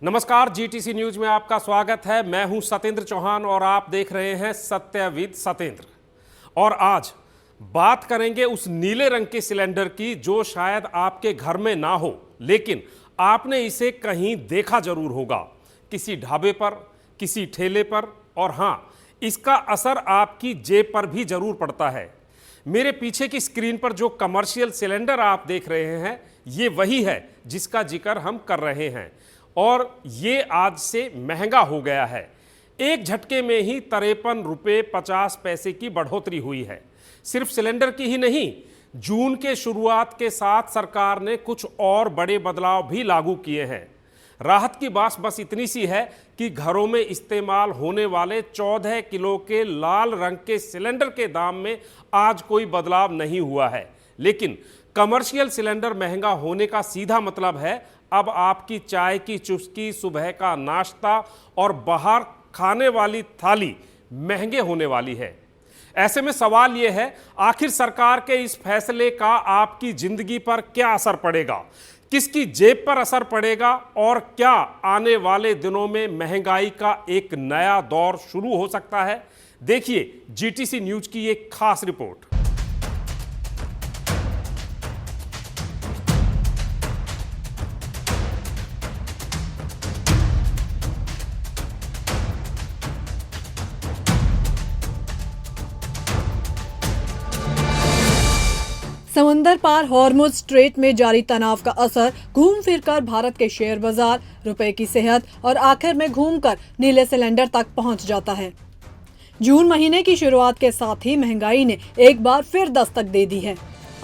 नमस्कार, GTC news में आपका स्वागत है। मैं हूं सतेंद्र चौहान और आप देख रहे हैं सत्य विद सतेंद्र। और आज बात करेंगे उस नीले रंग के सिलेंडर की जो शायद आपके घर में ना हो, लेकिन आपने इसे कहीं देखा जरूर होगा, किसी ढाबे पर, किसी ठेले पर, और हां, इसका असर आपकी जेब पर भी जरूर पड़ता है। मेरे पीछे की स्क्रीन पर जो कमर्शियल सिलेंडर आप देख रहे हैं, ये वही है जिसका जिक्र हम कर रहे हैं, और ये आज से महंगा हो गया है। एक झटके में ही 53 रुपये 50 पैसे की बढ़ोतरी हुई है। सिर्फ सिलेंडर की ही नहीं, जून के शुरुआत के साथ सरकार ने कुछ और बड़े बदलाव भी लागू किए हैं। राहत की बात बस इतनी सी है कि घरों में इस्तेमाल होने वाले 14 किलो के लाल रंग के सिलेंडर के दाम में आज कोई बदलाव नहीं हुआ है। लेकिन कमर्शियल सिलेंडर महंगा होने का सीधा मतलब है अब आपकी चाय की चुस्की, सुबह का नाश्ता और बाहर खाने वाली थाली महंगे होने वाली है। ऐसे में सवाल यह है, आखिर सरकार के इस फैसले का आपकी जिंदगी पर क्या असर पड़ेगा, किसकी जेब पर असर पड़ेगा, और क्या आने वाले दिनों में महंगाई का एक नया दौर शुरू हो सकता है? देखिए जीटीसी न्यूज की एक खास रिपोर्ट। समंदर पार हॉर्मुज़ स्ट्रेट में जारी तनाव का असर घूम फिरकर भारत के शेयर बाजार, रुपए की सेहत और आखिर में घूमकर नीले सिलेंडर तक पहुंच जाता है। जून महीने की शुरुआत के साथ ही महंगाई ने एक बार फिर दस्तक दे दी है।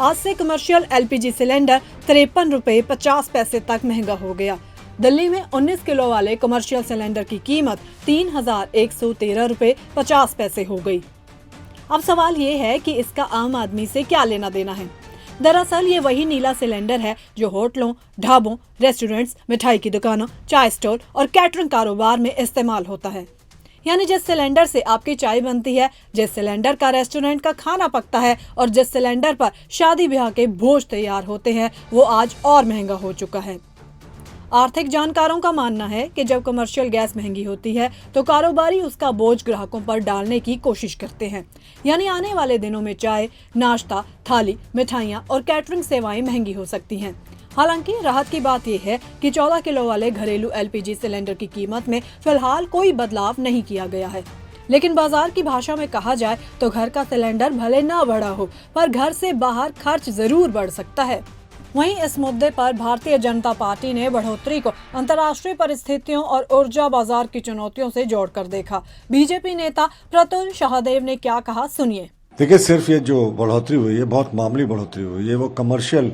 आज से कमर्शियल एलपीजी सिलेंडर 53 रुपये 50 पैसे तक महंगा हो गया। दिल्ली में 19 किलो वाले कमर्शियल सिलेंडर की कीमत 3113 रुपये 50 पैसे हो गई। अब सवाल ये है कि इसका आम आदमी से क्या लेना देना है। दरअसल ये वही नीला सिलेंडर है जो होटलों, ढाबों, रेस्टोरेंट्स, मिठाई की दुकानों, चाय स्टॉल और कैटरिंग कारोबार में इस्तेमाल होता है। यानी जिस सिलेंडर से आपकी चाय बनती है, जिस सिलेंडर का रेस्टोरेंट का खाना पकता है और जिस सिलेंडर पर शादी ब्याह के भोज तैयार होते हैं, वो आज और महंगा हो चुका है। आर्थिक जानकारों का मानना है कि जब कमर्शियल गैस महंगी होती है तो कारोबारी उसका बोझ ग्राहकों पर डालने की कोशिश करते हैं। यानी आने वाले दिनों में चाय, नाश्ता, थाली, मिठाइयाँ और कैटरिंग सेवाएं महंगी हो सकती हैं। हालांकि राहत की बात यह है कि 14 किलो वाले घरेलू एलपीजी सिलेंडर की कीमत में फिलहाल कोई बदलाव नहीं किया गया है। लेकिन बाजार की भाषा में कहा जाए तो घर का सिलेंडर भले ना बढ़ा हो, पर घर से बाहर खर्च जरूर बढ़ सकता है। वहीं इस मुद्दे पर भारतीय जनता पार्टी ने बढ़ोतरी को अंतर्राष्ट्रीय परिस्थितियों और ऊर्जा बाजार की चुनौतियों से जोड़कर देखा। बीजेपी नेता प्रतुल शाहदेव ने क्या कहा, सुनिए। देखिए, सिर्फ ये जो बढ़ोतरी हुई है, बहुत मामूली बढ़ोतरी हुई है, वो कमर्शियल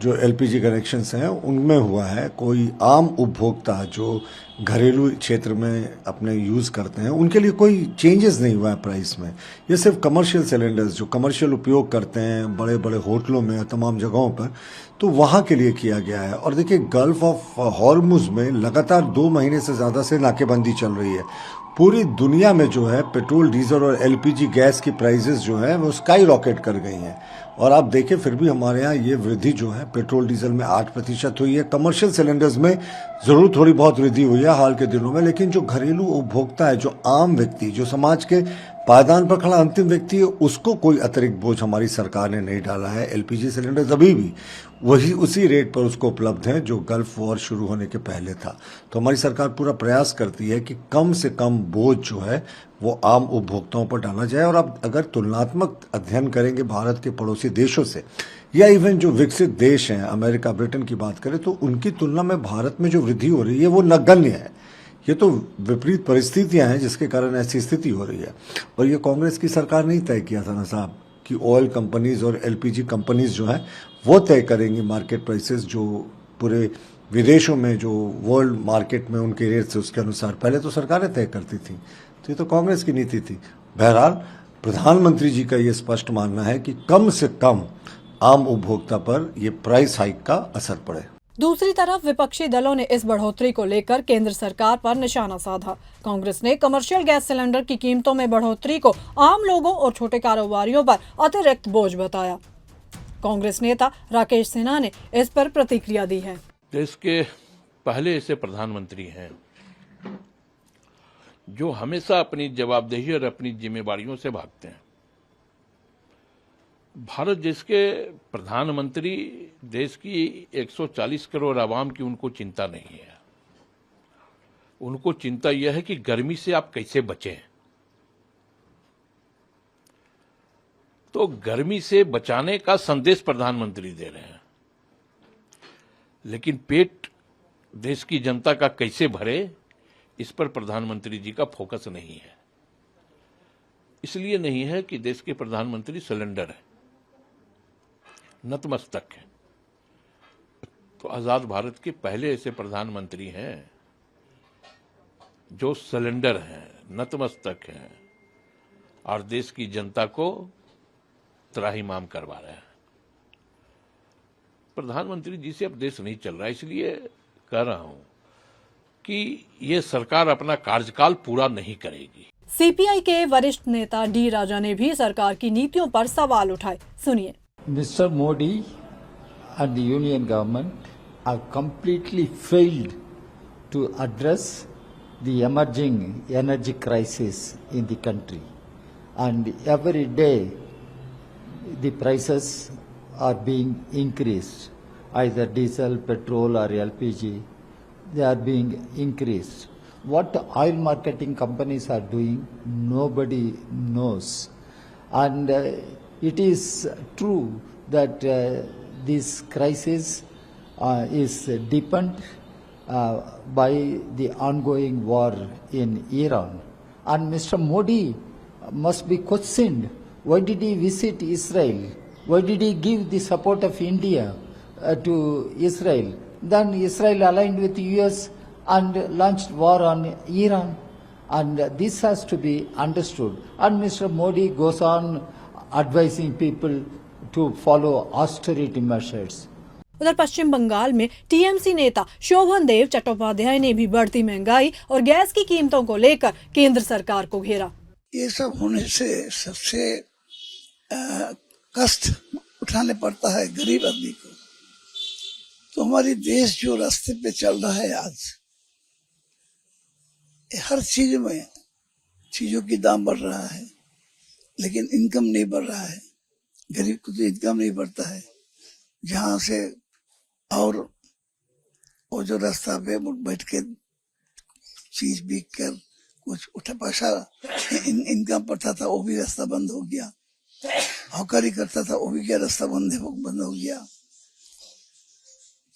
जो एलपीजी कनेक्शंस हैं उनमें हुआ है। कोई आम उपभोक्ता जो घरेलू क्षेत्र में अपने यूज़ करते हैं उनके लिए कोई चेंजेस नहीं हुआ है प्राइस में। ये सिर्फ कमर्शियल सिलेंडर्स जो कमर्शियल उपयोग करते हैं बड़े बड़े होटलों में, तमाम जगहों पर, तो वहाँ के लिए किया गया है। और देखिए, गल्फ ऑफ हॉर्मुज़ में लगातार 2 महीने से ज़्यादा से नाकेबंदी चल रही है। पूरी दुनिया में जो है पेट्रोल, डीजल और एलपीजी गैस की प्राइसेस जो है वो स्काई रॉकेट कर गई हैं। और आप देखें, फिर भी हमारे यहाँ ये वृद्धि जो है पेट्रोल डीजल में 8% हुई है। कमर्शियल सिलेंडर्स में ज़रूर थोड़ी बहुत वृद्धि हुई है हाल के दिनों में, लेकिन जो घरेलू उपभोक्ता है, जो आम व्यक्ति, जो समाज के पायदान पर खड़ा अंतिम व्यक्ति है, उसको कोई अतिरिक्त बोझ हमारी सरकार ने नहीं डाला है। एलपीजी सिलेंडर अभी भी वही उसी रेट पर उसको उपलब्ध है जो गल्फ वॉर शुरू होने के पहले था। तो हमारी सरकार पूरा प्रयास करती है कि कम से कम बोझ जो है वो आम उपभोक्ताओं पर डाला जाए। और अब अगर तुलनात्मक अध्ययन करेंगे भारत के पड़ोसी देशों से, या इवन जो विकसित देश हैं, अमेरिका, ब्रिटेन की बात करें, तो उनकी तुलना में भारत में जो वृद्धि हो रही है वो नगण्य है। ये तो विपरीत परिस्थितियां हैं जिसके कारण ऐसी स्थिति हो रही है। और ये कांग्रेस की सरकार ने तय किया था ना साहब कि ऑयल कंपनीज और एलपीजी कंपनीज जो है वो तय करेंगी मार्केट प्राइसेस, जो पूरे विदेशों में जो वर्ल्ड मार्केट में उनके रेट से उसके अनुसार पहले तो सरकारें तय करती थी। तो ये तो कांग्रेस की नीति थी। बहरहाल प्रधानमंत्री जी का ये स्पष्ट मानना है कि कम से कम आम उपभोक्ता पर ये प्राइस हाइक का असर पड़े। दूसरी तरफ विपक्षी दलों ने इस बढ़ोतरी को लेकर केंद्र सरकार पर निशाना साधा। कांग्रेस ने कमर्शियल गैस सिलेंडर की कीमतों में बढ़ोतरी को आम लोगों और छोटे कारोबारियों पर अतिरिक्त बोझ बताया। कांग्रेस नेता राकेश सिन्हा ने इस पर प्रतिक्रिया दी है। देश के पहले ऐसे प्रधानमंत्री हैं जो हमेशा अपनी जवाबदेही और अपनी जिम्मेवारियों से भागते हैं। भारत देश के प्रधानमंत्री देश की 140 करोड़ आवाम की उनको चिंता नहीं है। उनको चिंता यह है कि गर्मी से आप कैसे बचें। तो गर्मी से बचाने का संदेश प्रधानमंत्री दे रहे हैं, लेकिन पेट देश की जनता का कैसे भरे, इस पर प्रधानमंत्री जी का फोकस नहीं है। इसलिए नहीं है कि देश के प्रधानमंत्री सिलेंडर है, नतमस्तक है। तो आजाद भारत के पहले ऐसे प्रधानमंत्री हैं जो सिलेंडर हैं, नतमस्तक हैं और देश की जनता को त्राहिमाम करवा रहे हैं। प्रधानमंत्री जी से अब देश नहीं चल रहा, इसलिए कह रहा हूं कि ये सरकार अपना कार्यकाल पूरा नहीं करेगी। सीपीआई के वरिष्ठ नेता डी राजा ने भी सरकार की नीतियों पर सवाल उठाए। सुनिए। Mr. Modi and the union government have completely failed to address the emerging energy crisis in the country, and every day the prices are being increased, either diesel, petrol or LPG, they are being increased. What the oil marketing companies are doing, nobody knows. And it is true that this crisis is deepened by the ongoing war in Iran. And Mr. Modi must be questioned. Why did he visit Israel? Why did he give the support of India to Israel? Then Israel aligned with the US and launched war on Iran. And this has to be understood. And Mr. Modi goes on advising people to follow austerity measures. उधर पश्चिम बंगाल में TMC नेता शोभन देव चट्टोपाध्याय ने भी बढ़ती महंगाई और gas की कीमतों को लेकर केंद्र सरकार को घेरा। ये सब होने से सबसे कष्ट उठाने पड़ता है गरीब आदमी को। तो हमारी देश जो रास्ते पे चल रहा है आज, हर चीज में चीजों की दाम बढ़ रहा है, लेकिन इनकम नहीं बढ़ रहा है। गरीब को तो इनकम नहीं बढ़ता है। जहाँ से और वो जो रास्ता पे बैठ के चीज बिक कर कुछ उठा पैसा इनकम पड़ता था, वो भी रास्ता बंद हो गया। हौकारी करता था, वो भी क्या रास्ता बंद हो गया।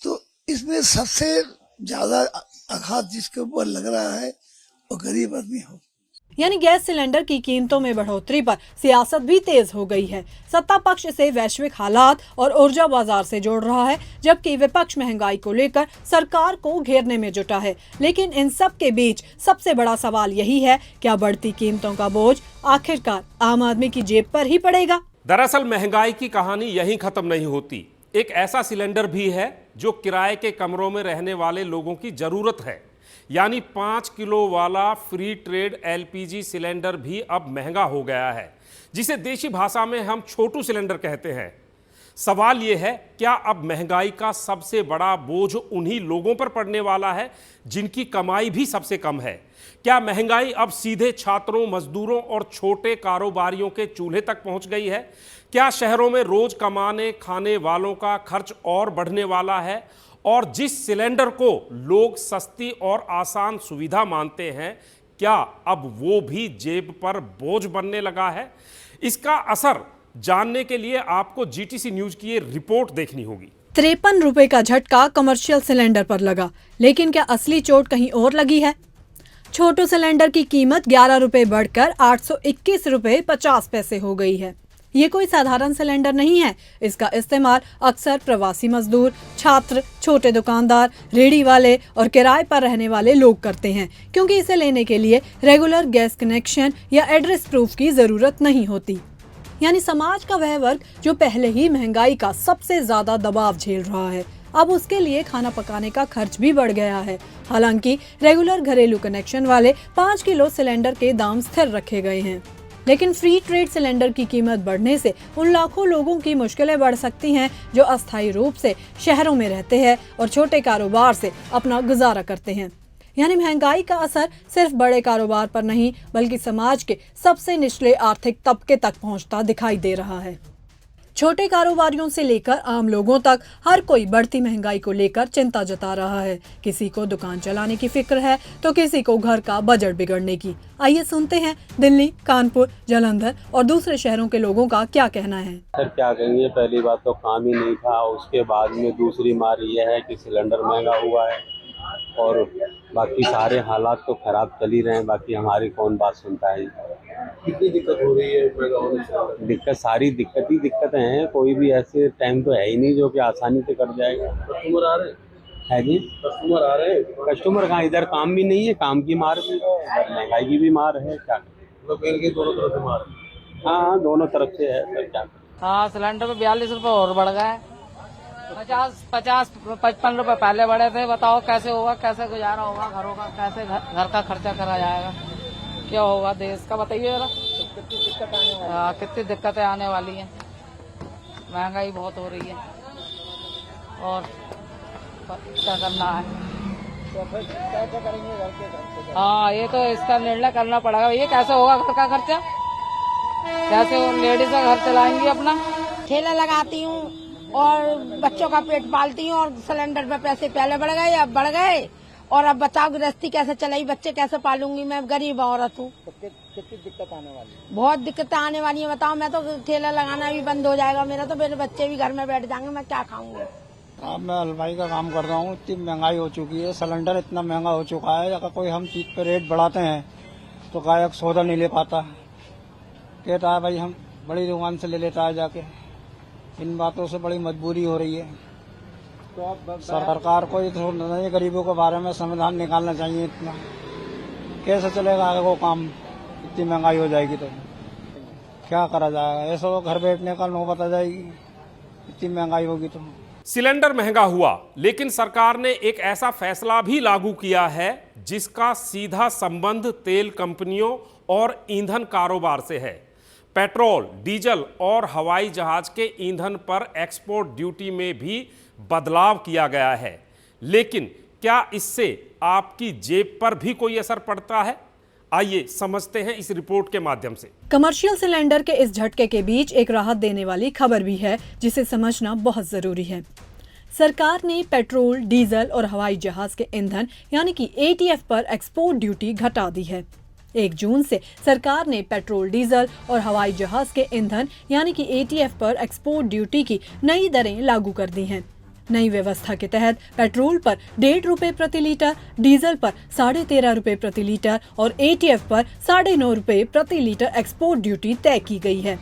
तो इसमें सबसे ज्यादा आघात जिसके ऊपर लग रहा है वो गरीब आदमी हो। यानी गैस सिलेंडर की कीमतों में बढ़ोतरी पर सियासत भी तेज हो गई है। सत्ता पक्ष इसे वैश्विक हालात और ऊर्जा बाजार से जोड़ रहा है, जबकि विपक्ष महंगाई को लेकर सरकार को घेरने में जुटा है। लेकिन इन सब के बीच सबसे बड़ा सवाल यही है, क्या बढ़ती कीमतों का बोझ आखिरकार आम आदमी की जेब पर ही पड़ेगा? दरअसल महंगाई की कहानी यहीं खत्म नहीं होती। एक ऐसा सिलेंडर भी है जो किराए के कमरों में रहने वाले लोगों की जरूरत है, यानी 5 किलो वाला फ्री ट्रेड एलपीजी सिलेंडर भी अब महंगा हो गया है, जिसे देशी भाषा में हम छोटू सिलेंडर कहते हैं। सवाल यह है, क्या अब महंगाई का सबसे बड़ा बोझ उन्हीं लोगों पर पड़ने वाला है जिनकी कमाई भी सबसे कम है? क्या महंगाई अब सीधे छात्रों, मजदूरों और छोटे कारोबारियों के चूल्हे तक पहुंच गई है? क्या शहरों में रोज कमाने खाने वालों का खर्च और बढ़ने वाला है? और जिस सिलेंडर को लोग सस्ती और आसान सुविधा मानते हैं, क्या अब वो भी जेब पर बोझ बनने लगा है? इसका असर जानने के लिए आपको जीटीसी न्यूज की ये रिपोर्ट देखनी होगी। 53 रुपए का झटका कमर्शियल सिलेंडर पर लगा, लेकिन क्या असली चोट कहीं और लगी है? छोटू सिलेंडर की कीमत 11 रुपए बढ़कर 821 रुपए 50 पैसे हो गई है। ये कोई साधारण सिलेंडर नहीं है। इसका इस्तेमाल अक्सर प्रवासी मजदूर, छात्र, छोटे दुकानदार, रेहड़ी वाले और किराए पर रहने वाले लोग करते हैं, क्योंकि इसे लेने के लिए रेगुलर गैस कनेक्शन या एड्रेस प्रूफ की जरूरत नहीं होती। यानी समाज का वह वर्ग जो पहले ही महंगाई का सबसे ज्यादा दबाव झेल रहा है, अब उसके लिए खाना पकाने का खर्च भी बढ़ गया है। हालांकि रेगुलर घरेलू कनेक्शन वाले 5 किलो सिलेंडर के दाम स्थिर रखे गए हैं। लेकिन फ्री ट्रेड सिलेंडर की कीमत बढ़ने से उन लाखों लोगों की मुश्किलें बढ़ सकती हैं जो अस्थायी रूप से शहरों में रहते हैं और छोटे कारोबार से अपना गुजारा करते हैं। यानी महंगाई का असर सिर्फ बड़े कारोबार पर नहीं बल्कि समाज के सबसे निचले आर्थिक तबके तक पहुंचता दिखाई दे रहा है। छोटे कारोबारियों से लेकर आम लोगों तक हर कोई बढ़ती महंगाई को लेकर चिंता जता रहा है। किसी को दुकान चलाने की फिक्र है तो किसी को घर का बजट बिगड़ने की। आइए सुनते हैं दिल्ली, कानपुर, जालंधर और दूसरे शहरों के लोगों का क्या कहना है। सर क्या कहेंगे, पहली बात तो काम ही नहीं था, उसके बाद में दूसरी मार यह है कि सिलेंडर महंगा हुआ है और बाकी सारे हालात तो खराब चल ही रहे हैं। बाकी हमारी कौन बात सुनता है। कितनी दिक्कत हो रही है महंगा होने से? दिक्कत सारी दिक्कतें हैं, कोई भी ऐसे टाइम तो है ही नहीं जो कि आसानी से कट जाएगा। कस्टमर आ रहे हैं? है जी, कस्टमर आ रहे हैं? कस्टमर कहाँ, इधर काम भी नहीं है, काम की मार भी है, इधर महंगाई की भी मार है। क्या मतलब कहीं के दोनों तरफ से मार है। हाँ, दोनों तरफ से है सर। क्या हाँ, सिलेंडर पे 42 रुपए और बढ़ गए। 55 रुपए पहले बढ़े थे। बताओ कैसे होगा, कैसे गुजारा होगा घरों का, कैसे घर का खर्चा करा जाएगा, क्या होगा देश का, बताइए जरा। कितनी दिक्कतें आने वाली हैं। महंगाई बहुत हो रही है और क्या करना है। तो फिर कैसे करेंगे घर के खर्चे? हाँ, ये तो इसका निर्णय करना पड़ेगा। ये कैसे होगा घर का खर्चा, कैसे लेडीज का घर चलाएंगी अपना। ठेला लगाती हूँ और बच्चों का पेट पालती हूँ और सिलेंडर पे पैसे पहले बढ़ गए, अब बढ़ गए और अब बताओ गृहस्थी कैसे चलाई, बच्चे कैसे पालूंगी। मैं गरीब औरत हूँ। तो कितनी दिक्कत आने वाली है? बहुत दिक्कतें आने वाली है। बताओ, मैं तो ठेला लगाना भी बंद हो जाएगा मेरा, तो मेरे बच्चे भी घर में बैठ जाएंगे, मैं क्या खाऊंगी। अब मैं हलवाई का काम कर रहा हूँ, इतनी महंगाई हो चुकी है, सिलेंडर इतना महंगा हो चुका है। अगर कोई हम चीज पे रेट बढ़ाते हैं तो गायक सौदा नहीं ले पाता, कहता है भाई हम बड़ी दुकान से ले लेता है जाके। इन बातों से बड़ी मजबूरी हो रही है। तो आप सरकार को ये गरीबों के बारे में समाधान निकालना चाहिए। इतना कैसे चलेगा आगे वो काम, इतनी महंगाई हो जाएगी तो क्या करा जाएगा। ऐसा तो घर बैठने का नौबत आ जाएगी, इतनी महंगाई होगी तो। सिलेंडर महंगा हुआ, लेकिन सरकार ने एक ऐसा फैसला भी लागू किया है जिसका सीधा संबंध तेल कंपनियों और ईंधन कारोबार से है। पेट्रोल, डीजल और हवाई जहाज के ईंधन पर एक्सपोर्ट ड्यूटी में भी बदलाव किया गया है। लेकिन क्या इससे आपकी जेब पर भी कोई असर पड़ता है? आइए समझते हैं इस रिपोर्ट के माध्यम से। कमर्शियल सिलेंडर के इस झटके के बीच एक राहत देने वाली खबर भी है जिसे समझना बहुत जरूरी है। सरकार ने पेट्रोल, डीजल और हवाई जहाज के ईंधन यानी कि ATF पर एक्सपोर्ट ड्यूटी घटा दी है। 1 जून से सरकार ने पेट्रोल, डीजल और हवाई जहाज के ईंधन यानी कि ATF पर एक्सपोर्ट ड्यूटी की नई दरें लागू कर दी हैं। नई व्यवस्था के तहत पेट्रोल पर 1.5 रुपए प्रति लीटर, डीजल पर 13.5 रुपए प्रति लीटर और ATF पर 9.5 रुपए प्रति लीटर एक्सपोर्ट ड्यूटी तय की गई है।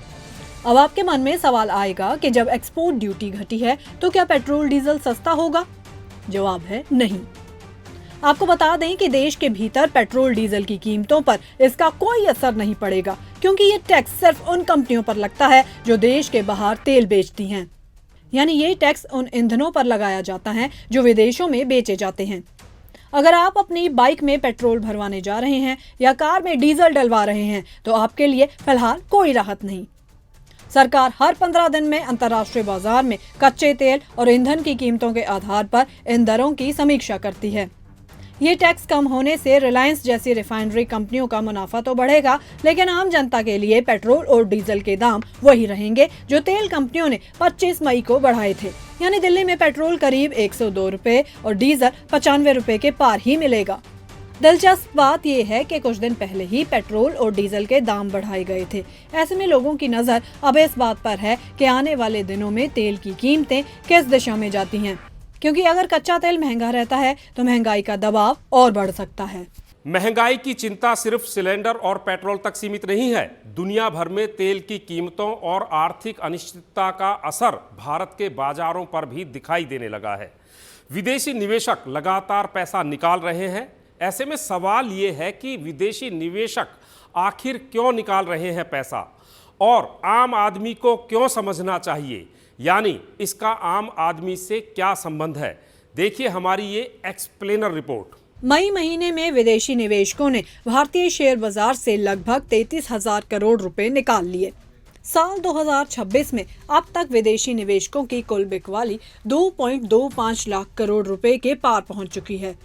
अब आपके मन में सवाल आएगा कि जब एक्सपोर्ट ड्यूटी घटी है तो क्या पेट्रोल डीजल सस्ता होगा? जवाब है नहीं। आपको बता दें कि देश के भीतर पेट्रोल डीजल की कीमतों पर इसका कोई असर नहीं पड़ेगा, क्योंकि ये टैक्स सिर्फ उन कंपनियों पर लगता है जो देश के बाहर तेल बेचती हैं। यानी ये टैक्स उन ईंधनों पर लगाया जाता है जो विदेशों में बेचे जाते हैं। अगर आप अपनी बाइक में पेट्रोल भरवाने जा रहे हैं या कार में डीजल डलवा रहे हैं तो आपके लिए फिलहाल कोई राहत नहीं। सरकार हर 15 दिन में अंतर्राष्ट्रीय बाजार में कच्चे तेल और ईंधन की कीमतों के आधार पर इन दरों की समीक्षा करती है। ये टैक्स कम होने से रिलायंस जैसी रिफाइनरी कंपनियों का मुनाफा तो बढ़ेगा, लेकिन आम जनता के लिए पेट्रोल और डीजल के दाम वही रहेंगे जो तेल कंपनियों ने 25 मई को बढ़ाए थे। यानी दिल्ली में पेट्रोल करीब 102 रुपए और डीजल 95 रुपए के पार ही मिलेगा। दिलचस्प बात यह है कि कुछ दिन पहले ही पेट्रोल और डीजल के दाम बढ़ाए गए थे। ऐसे में लोगों की नजर अब इस बात पर है कि आने वाले दिनों में तेल की कीमतें किस दिशा में जाती हैं, क्योंकि अगर कच्चा तेल महंगा रहता है तो महंगाई का दबाव और बढ़ सकता है। महंगाई की चिंता सिर्फ सिलेंडर और पेट्रोल तक सीमित नहीं है। दुनिया भर में तेल की कीमतों और आर्थिक अनिश्चितता का असर भारत के बाजारों पर भी दिखाई देने लगा है। विदेशी निवेशक लगातार पैसा निकाल रहे हैं। ऐसे में सवाल ये है कि विदेशी निवेशक आखिर क्यों निकाल रहे हैं पैसा, और आम आदमी को क्यों समझना चाहिए, यानी इसका आम आदमी से क्या संबंध है। देखिए हमारी ये एक्सप्लेनर रिपोर्ट। मई महीने में विदेशी निवेशकों ने भारतीय शेयर बाजार से लगभग 33,000 करोड़ रुपए निकाल लिए। साल 2026 में अब तक विदेशी निवेशकों की कुल बिकवाली 2.25 लाख करोड़ रुपए के पार पहुंच चुकी है।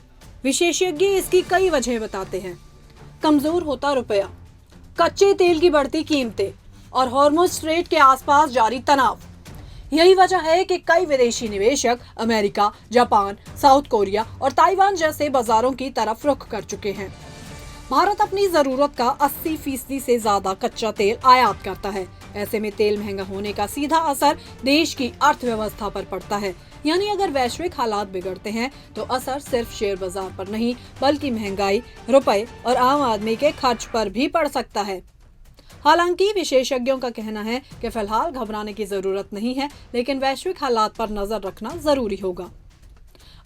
विशेषज्ञ इसकी कई वजह बताते हैं। कमजोर होता रुपया, कच्चे तेल की बढ़ती कीमतें और हॉर्मुज़ स्ट्रेट के आसपास जारी तनाव। यही वजह है कि कई विदेशी निवेशक अमेरिका, जापान, साउथ कोरिया और ताइवान जैसे बाजारों की तरफ रुख कर चुके हैं। भारत अपनी जरूरत का 80% से ज्यादा कच्चा तेल आयात करता है। ऐसे में तेल महंगा होने का सीधा असर देश की अर्थव्यवस्था पर पड़ता है। यानी अगर वैश्विक हालात बिगड़ते हैं तो असर सिर्फ शेयर बाजार पर नहीं बल्कि महंगाई, रुपए और आम आदमी के खर्च पर भी पड़ सकता है। हालांकि विशेषज्ञों का कहना है कि फिलहाल घबराने की जरूरत नहीं है, लेकिन वैश्विक हालात पर नजर रखना जरूरी होगा।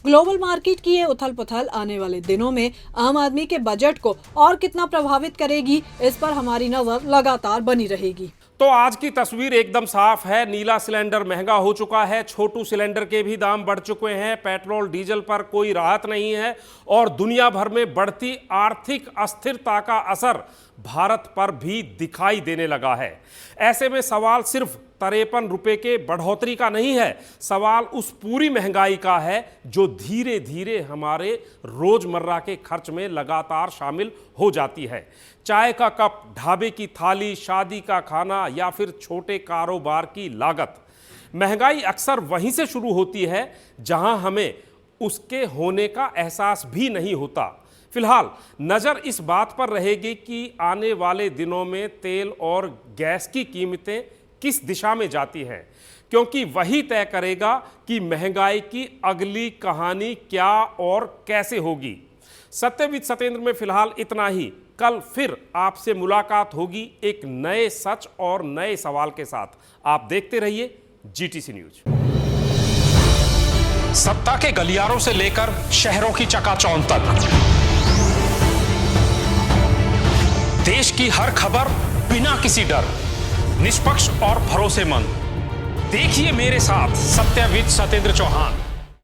ग्लोबल मार्केट की ये उथल पुथल आने वाले दिनों में आम आदमी के बजट को और कितना प्रभावित करेगी, इस पर हमारी नजर लगातार बनी रहेगी। तो आज की तस्वीर एकदम साफ है। नीला सिलेंडर महंगा हो चुका है, छोटू सिलेंडर के भी दाम बढ़ चुके हैं, पेट्रोल डीजल पर कोई राहत नहीं है और दुनिया भर में बढ़ती आर्थिक अस्थिरता का असर भारत पर भी दिखाई देने लगा है। ऐसे में सवाल सिर्फ 53 रुपए के बढ़ोतरी का नहीं है, सवाल उस पूरी महंगाई का है जो धीरे धीरे हमारे रोजमर्रा के खर्च में लगातार शामिल हो जाती है। चाय का कप, ढाबे की थाली, शादी का खाना या फिर छोटे कारोबार की लागत। महंगाई अक्सर वहीं से शुरू होती है जहां हमें उसके होने का एहसास भी नहीं होता। फिलहाल नज़र इस बात पर रहेगी कि आने वाले दिनों में तेल और गैस की कीमतें किस दिशा में जाती हैं, क्योंकि वही तय करेगा कि महंगाई की अगली कहानी क्या और कैसे होगी। सत्यविद सतेंद्र में फिलहाल इतना ही। कल फिर आपसे मुलाकात होगी एक नए सच और नए सवाल के साथ। आप देखते रहिए जीटीसी न्यूज। सत्ता के गलियारों से लेकर शहरों की चकाचौंध तक, देश की हर खबर बिना किसी डर, निष्पक्ष और भरोसेमंद। देखिए मेरे साथ सत्यविद सतेंद्र चौहान।